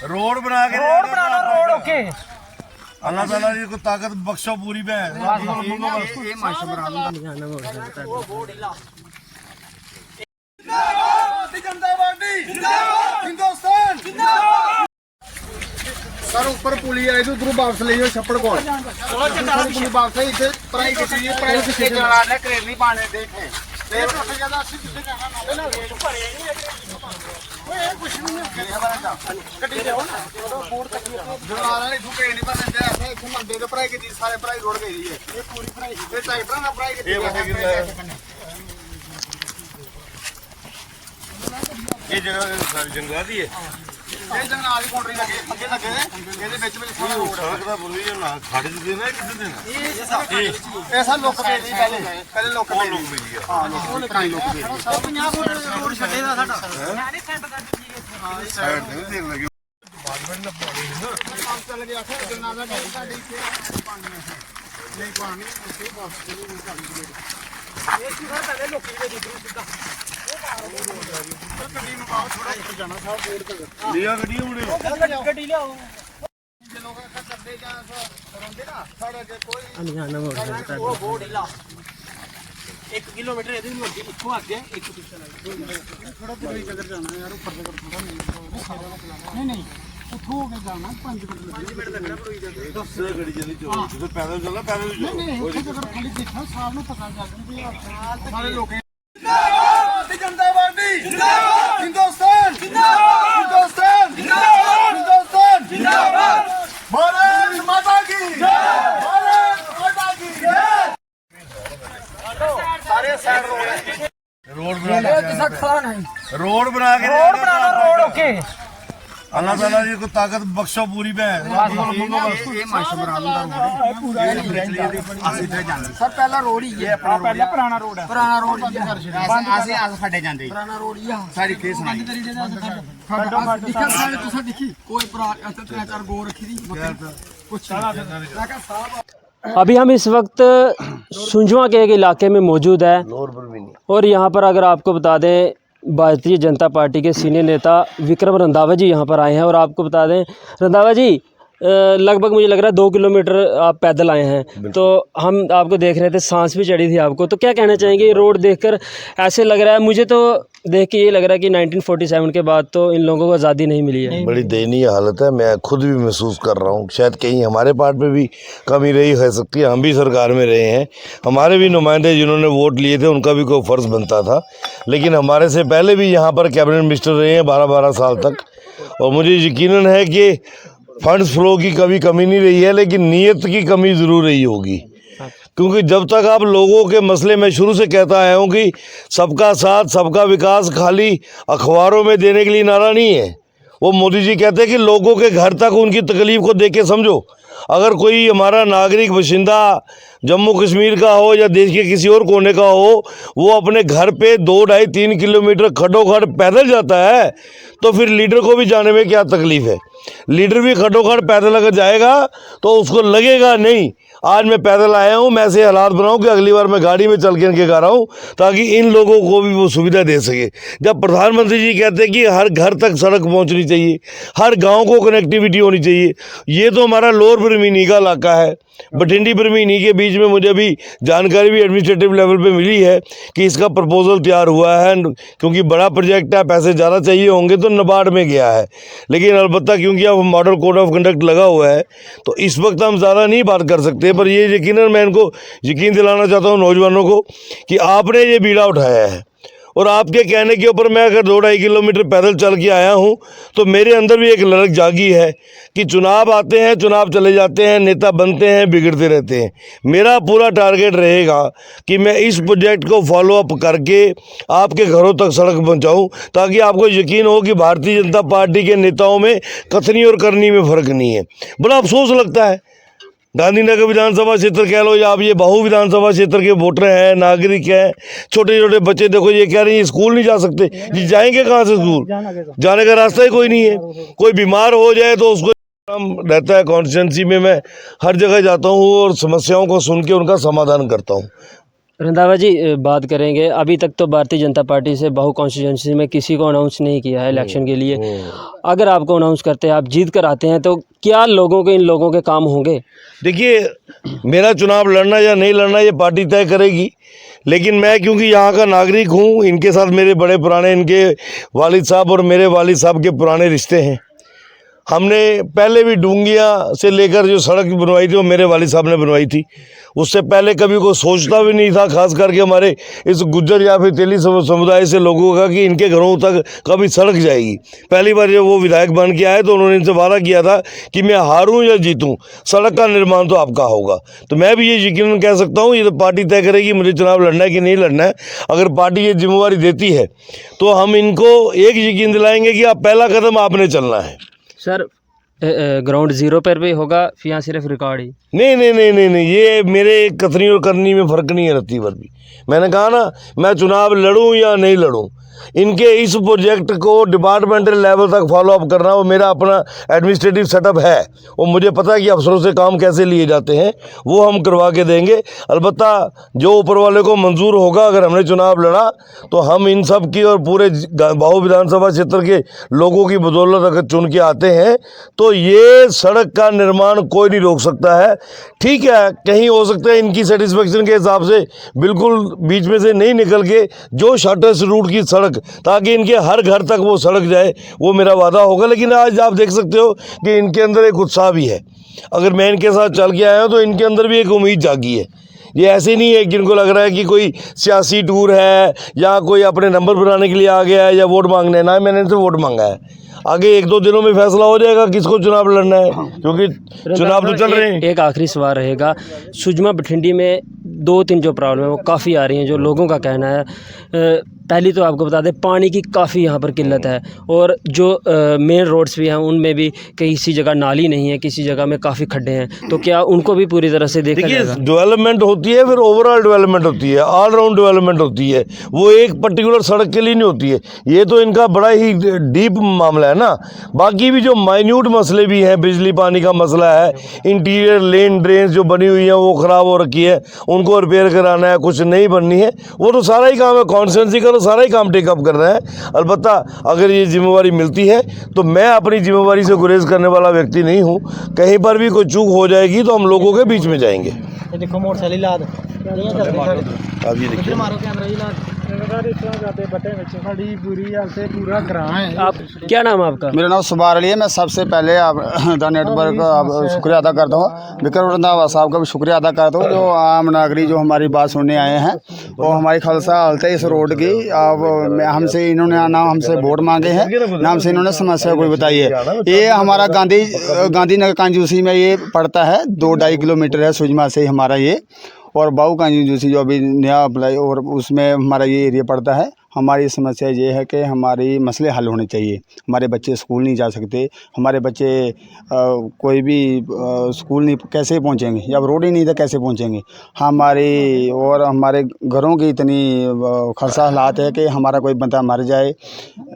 Road बना के road okay अल्लाह ताला जी को ताकत बख्शो पूरी में सर ऊपर पुली आई तो उधर वापस ले जाओ छप्पड़ को पुली वापस आई इधर पढ़ाई की चीज पढ़ाई की चीज लगा रहे करेली पाने देखे ये सबसे ज्यादा अच्छी चीजें कहां ना ओए कुछ नहीं कटी जाओ ना बोर्ड तक जो आ रहा है झुके नहीं पर ऐसा एक मंडे के पढ़ाई की चीज सारे पढ़ाई रोड गई है ये पूरी पढ़ाई ये ट्रैक्टर ना पढ़ाई की ये जगह सारी जंगल दी है ये जंगल वाली बाउंड्री लगे पक्के लगे ਇਹਦੇ ਵਿੱਚ ਸਾਰਾ ਰੋਡ सड़क ਦਾ ਬੁਰੀ ਨਾ ਖੜ ਜਦੇ ਨਾ ਕਿੱਥੇ ਦੇਣਾ ऐसा लोग पे नहीं पहले लोग ਉਹ ਲੋਕ ਮਿਲ ਗਿਆ हां लोग पुराने लोग पे 50 फुट रोड छੱਡੇ ਦਾ ਸਾਡਾ ਸਾਈਡ ਤੇ ਦੇਣ ਲੱਗੇ काम चल गया था जनाजा गाड़ी साडी से पानी में नहीं पानी उसके पास चली नहीं पानी ये सीधा पहले लोग के दूसरी सीधा ਗੱਡੀ ਨੂੰ ਬਾਹਰ ਥੋੜਾ ਉੱਪਰ ਜਾਣਾ ਸਾਹਿਬ ਬੋਰਡ ਤੇ ਲਿਆ ਗੱਡੀ ਮੁੰਡੇ ਗੱਡੀ ਲਿਆਓ ਜੇ ਲੋਕ ਕਰਦੇ ਜਾਂ ਰੋਂਦੇ ਨਾ ਸਾਡੇ ਅੱਗੇ ਕੋਈ ਅਨਜਾਣਾ ਮੋੜ ਉਹ ਬੋਰਡ ਲਾ 1 ਕਿਲੋਮੀਟਰ ਇਹਦੇ ਨੂੰ ਅੱਗੇ ਇੱਥੋਂ ਅੱਗੇ ਇੱਕ ਪਿੱਛੇ ਲੱਗ ਥੋੜਾ ਜਿਹਾ ਕਿਧਰ ਜਾਣਾ ਯਾਰ ਉੱਪਰ ਤੱਕ ਥੋੜਾ ਨਹੀਂ ਨਹੀਂ ਉੱਥੋਂ ਹੋ ਕੇ ਜਾਣਾ 5 ਮਿੰਟ ਲੱਗਣਾ ਪੜੋਈ ਜਾਂਦੇ ਦੱਸੇ ਗੱਡੀ ਜਲਦੀ ਚੋਰ ਜਦੋਂ ਪੈਦਲ ਚੱਲਣਾ ਪੈਦਲ ਹੀ ਨਹੀਂ ਨਹੀਂ ਉੱਥੇ ਜਦੋਂ ਖਾਲੀ ਦੇਖਣਾ ਸਾਹ ਨੂੰ ਪਤਾ ਚੱਲ ਜੂ ਵੀ ਸਾਰੇ ਲੋਕ जनता पार्टी जिंदाबाद हिंदुस्तान जिंदाबाद हिंदुस्तान जिंदाबाद हिंदुस्तान जिंदाबाद भारत माता की जय भारत माता की जय सारे साइड रोड है रोड बना के रोड ओके अल्लाह ताला जी को ताकत बख्शो पूरी में ये माशा सर पहला रोड ही है ਪਹਿਲਾਂ ਪੁਰਾਣਾ ਰੋਡ ਹੈ पुराना रोड ही है आसे आज फटे जांदे पुराना रोड ही है सारी केस सुनाई दिखा सारे तुसा दिखी कोई पुराना ऐसे 3-4 गो रखी थी कुछ अभी हम इस वक्त सुंजवा के एक इलाके में मौजूद है और यहाँ पर अगर आपको बता दें भारतीय जनता पार्टी के सीनियर नेता विक्रम रंधावा जी यहाँ पर आए हैं और आपको बता दें रंधावा जी लगभग मुझे लग रहा है 2 किलोमीटर आप पैदल आए हैं तो हम आपको देख रहे थे सांस भी चढ़ी थी आपको तो क्या कहना चाहेंगे ये रोड देखकर ऐसे लग रहा है मुझे तो देख के ये लग रहा है कि 1947 के बाद तो इन लोगों को आज़ादी नहीं मिली है बड़ी दयनीय हालत है। मैं खुद भी महसूस कर रहा हूँ शायद कहीं हमारे पार्ट में भी कमी रही है सकती है। हम भी सरकार में रहे हैं, हमारे भी नुमाइंदे जिन्होंने वोट लिए थे उनका भी कोई फ़र्ज़ बनता था, लेकिन हमारे से पहले भी यहाँ पर कैबिनेट मिनिस्टर रहे हैं 12-12 साल तक और मुझे यकीनन है कि फंड्स फ्लो की कभी कमी नहीं रही है, लेकिन नीयत की कमी ज़रूर रही होगी। क्योंकि जब तक आप लोगों के मसले में शुरू से कहता आया हूँ कि सबका साथ सबका विकास खाली अखबारों में देने के लिए नारा नहीं है। वो मोदी जी कहते हैं कि लोगों के घर तक उनकी तकलीफ़ को देख के समझो। अगर कोई हमारा नागरिक बाशिंदा जम्मू कश्मीर का हो या देश के किसी और कोने का हो, वो अपने घर पे 2-2.5-3 किलोमीटर खड़ोखड़ पैदल जाता है तो फिर लीडर को भी जाने में क्या तकलीफ़ है। लीडर भी खड़ोखड़ पैदल अगर जाएगा तो उसको लगेगा नहीं आज मैं पैदल आया हूँ, मैं ऐसे हालात बनाऊँ कि अगली बार मैं गाड़ी में चल के इनके घर आऊँ ताकि इन लोगों को भी वो सुविधा दे सके। जब प्रधानमंत्री जी कहते हैं कि हर घर तक सड़क पहुँचनी चाहिए, हर गांव को कनेक्टिविटी होनी चाहिए, ये तो हमारा लोअर बरमीनी का इलाका है। बठिंडी बरमीनी के बीच में मुझे अभी जानकारी भी एडमिनिस्ट्रेटिव लेवल पे मिली है कि इसका प्रपोजल तैयार हुआ है, क्योंकि बड़ा प्रोजेक्ट है, पैसे ज़्यादा चाहिए होंगे तो नबार्ड में गया है। लेकिन अलबत्ता क्योंकि अब मॉडल कोड ऑफ कंडक्ट लगा हुआ है तो इस वक्त हम ज़्यादा नहीं बात कर सकते, पर ये यकीनन मैं इनको यकीन दिलाना चाहता हूँ नौजवानों को कि आपने ये बीड़ा उठाया है और आपके कहने के ऊपर मैं अगर 2-2.5 किलोमीटर पैदल चल के आया हूं तो मेरे अंदर भी एक ललक जागी है कि चुनाव आते हैं, चुनाव चले जाते हैं, नेता बनते हैं, बिगड़ते रहते हैं। मेरा पूरा टारगेट रहेगा कि मैं इस प्रोजेक्ट को फॉलो अप करके आपके घरों तक सड़क पहुंचाऊं ताकि आपको यकीन हो कि भारतीय जनता पार्टी के नेताओं में कथनी और करनी में फ़र्क नहीं है। बड़ा अफसोस लगता है गांधीनगर विधानसभा क्षेत्र कह लो या आप ये बाहू विधानसभा क्षेत्र के वोटर हैं, नागरिक हैं, छोटे छोटे बच्चे देखो ये कह रहे हैं स्कूल नहीं जा सकते, ये जाएंगे कहाँ से स्कूल? जाने का रास्ता ही कोई नहीं है। कोई बीमार हो जाए तो उसको रहता है कॉन्स्टिट्यूंसी में मैं हर जगह जाता हूँ और समस्याओं को सुन के उनका समाधान करता हूँ। रंधावा जी बात करेंगे, अभी तक तो भारतीय जनता पार्टी से बहु कॉन्स्टिट्यूंसी में किसी को अनाउंस नहीं किया है इलेक्शन के लिए। अगर आपको अनाउंस करते हैं, आप जीत कर आते हैं, तो क्या लोगों के इन लोगों के काम होंगे? देखिए, मेरा चुनाव लड़ना या नहीं लड़ना ये पार्टी तय करेगी, लेकिन मैं क्योंकि यहाँ का नागरिक हूँ, इनके साथ मेरे बड़े पुराने, इनके वालिद साहब और मेरे वालिद साहब के पुराने रिश्ते हैं। हमने पहले भी डूंगिया से लेकर जो सड़क बनवाई थी वो मेरे वालिद साहब ने बनवाई थी। उससे पहले कभी कोई सोचता भी नहीं था, खास करके हमारे इस गुज्जर या फिर तेली समुदाय से लोगों का, कि इनके घरों तक कभी सड़क जाएगी। पहली बार जब वो विधायक बन के आए तो उन्होंने इनसे वादा किया था कि मैं हारूं या जीतूं, सड़क का निर्माण तो आपका होगा। तो मैं भी ये यकीनन कह सकता हूँ, ये तो पार्टी तय करेगी मुझे चुनाव लड़ना है कि नहीं लड़ना है। अगर पार्टी ये जिम्मेवारी देती है तो हम इनको एक यकीन दिलाएंगे कि आप पहला कदम आपने चलना है। सर, ग्राउंड जीरो पर भी होगा या सिर्फ रिकॉर्ड ही? नहीं, ये मेरे कथनी और करनी में फ़र्क नहीं है रत्ती भर भी। मैंने कहा ना, मैं चुनाव लड़ूं या नहीं लड़ूं, इनके इस प्रोजेक्ट को डिपार्टमेंटल लेवल तक फॉलो अप करना वो मेरा अपना एडमिनिस्ट्रेटिव सेटअप है। वो मुझे पता है कि अफसरों से काम कैसे लिए जाते हैं, वो हम करवा के देंगे। अलबत्ता जो ऊपर वाले को मंजूर होगा, अगर हमने चुनाव लड़ा तो हम इन सब की और पूरे बाहु विधानसभा क्षेत्र के लोगों की बदौलत अगर चुन के आते हैं तो ये सड़क का निर्माण कोई नहीं रोक सकता है। ठीक है, कहीं हो सकता है इनकी सेटिस्फेक्शन के हिसाब से बिल्कुल बीच में से नहीं निकल के जो शॉर्टेस्ट रूट की सड़क, ताकि इनके हर घर तक वो सड़क जाए, वो मेरा वादा होगा। लेकिन आज आप देख सकते हो कि इनके अंदर एक उत्साह भी है। अगर मैं इनके साथ चल के आया हूँ तो इनके अंदर भी एक उम्मीद जागी है। ये ऐसे नहीं है कि इनको लग रहा है कि कोई सियासी टूर है या कोई अपने नंबर बनाने के लिए आ गया है या वोट मांगने। ना, मैंने इनसे वोट मांगा है। आगे 1-2 दिनों में फैसला हो जाएगा किसको चुनाव लड़ना है, क्योंकि चुनाव तो चल रहे हैं। एक आखिरी सवाल रहेगा, सुजमा बठिंडी में 2-3 जो प्रॉब्लम है वो काफ़ी आ रही हैं, जो लोगों का कहना है। पहली तो आपको बता दें, पानी की काफ़ी यहाँ पर किल्लत है, और जो मेन रोड्स भी हैं उनमें भी किसी जगह नाली नहीं है, किसी जगह में काफ़ी खड्डे हैं। तो क्या उनको भी पूरी तरह से देखा जाएगा? डेवलपमेंट होती है, फिर ओवरऑल डेवलपमेंट होती है, ऑल राउंड डेवलपमेंट होती है। वो एक पर्टिकुलर सड़क के लिए नहीं होती है। ये तो इनका बड़ा ही डीप मामला है ना। बाकी भी जो माइन्यूट मसले भी हैं, बिजली पानी का मसला है, इंटीरियर लेन ड्रेन जो बनी हुई है वो ख़राब हो रखी है, उनको रिपेयर कराना है, कुछ नहीं बननी है, वो तो सारा ही काम है कॉन्स्टिट्यूंसी का, तो सारा ही काम टेकअप कर रहे हैं। अलबत्ता अगर ये जिम्मेवारी मिलती है तो मैं अपनी जिम्मेवारी से गुरेज करने वाला व्यक्ति नहीं हूँ। कहीं पर भी कोई चूक हो जाएगी तो हम लोगों के बीच में जाएंगे। देखो मोटरसाइकिल लाद आप ये देखिए, आप क्या नाम है आपका? मेरा नाम सुबार अली है। मैं सबसे पहले आप द नेटवर्क का शुक्रिया अदा करता हूँ, विक्रम रंधावा साहब का भी शुक्रिया अदा करता हूँ, जो आम नागरिक जो हमारी बात सुनने आए हैं। वो हमारी खालसा हालत है इस रोड की। अब हमसे इन्होंने ना हमसे वोट मांगे हैं, ना हमसे इन्होंने समस्या कोई बताई है। ये हमारा गांधीनगर कांजूसी में ये पड़ता है, 2-2.5 किलोमीटर है सुजमा से हमारा ये, और बाऊ कांजूसी जो अभी नया अप्लाई, और उसमें हमारा ये एरिया पड़ता है। हमारी समस्या ये है कि हमारी मसले हल होने चाहिए। हमारे बच्चे स्कूल नहीं जा सकते, हमारे बच्चे कोई भी स्कूल नहीं, कैसे पहुंचेंगे जब रोड ही नहीं था, कैसे पहुंचेंगे हमारी। और हमारे घरों की इतनी खस्ता हालात है कि हमारा कोई बंदा मर जाए,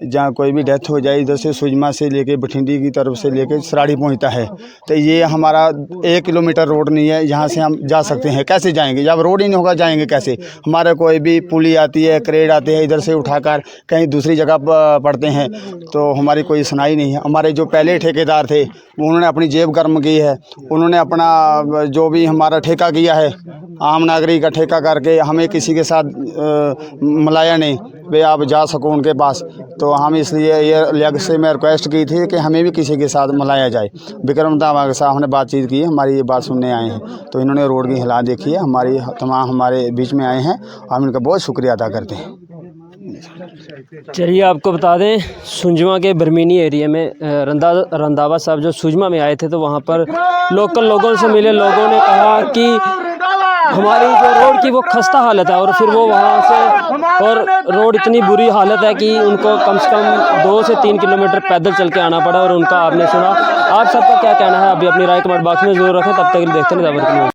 जहाँ कोई भी डेथ हो जाए, इधर से सुजमा से लेके बठिंडी की तरफ से लेके सराड़ी पहुँचता है, तो ये हमारा 1 किलोमीटर रोड नहीं है यहाँ से हम जा सकते हैं। कैसे जाएंगे जब रोड ही नहीं होगा, जाएंगे कैसे? हमारे कोई भी पुली आती है, क्रेड आते हैं, इधर से उठाकर कहीं दूसरी जगह पड़ते हैं, तो हमारी कोई सुनाई नहीं है। हमारे जो पहले ठेकेदार थे उन्होंने अपनी जेब गर्म की है, उन्होंने अपना जो भी हमारा ठेका किया है, आम नागरिक का ठेका करके हमें किसी के साथ मिलाया नहीं, वे आप जा सको उनके पास। तो हम इसलिए ये लग से मैं रिक्वेस्ट की थी कि हमें भी किसी के साथ मिलाया जाए। विक्रम रंधावा के साथ हमने बातचीत की, हमारी ये बात सुनने आए हैं, तो इन्होंने रोड की हालात देखी है, हमारी तमाम हमारे बीच में आए हैं, हम इनका बहुत शुक्रिया अदा करते हैं। चलिए, आपको बता दें, सुंजमा के बरमीनी एरिया में रंधावा साहब जो सुजमा में आए थे, तो वहाँ पर लोकल लोगों से मिले, लोगों ने कहा कि हमारी जो रोड की वो खस्ता हालत है, और फिर वो वहाँ से, और रोड इतनी बुरी हालत है कि उनको कम से कम 2 से 3 किलोमीटर पैदल चल के आना पड़ा, और उनका आपने सुना। आप सबका क्या कहना है? अभी अपनी राय कमेंट बॉक्स में जरूर रखें। तब तक देखते हैं।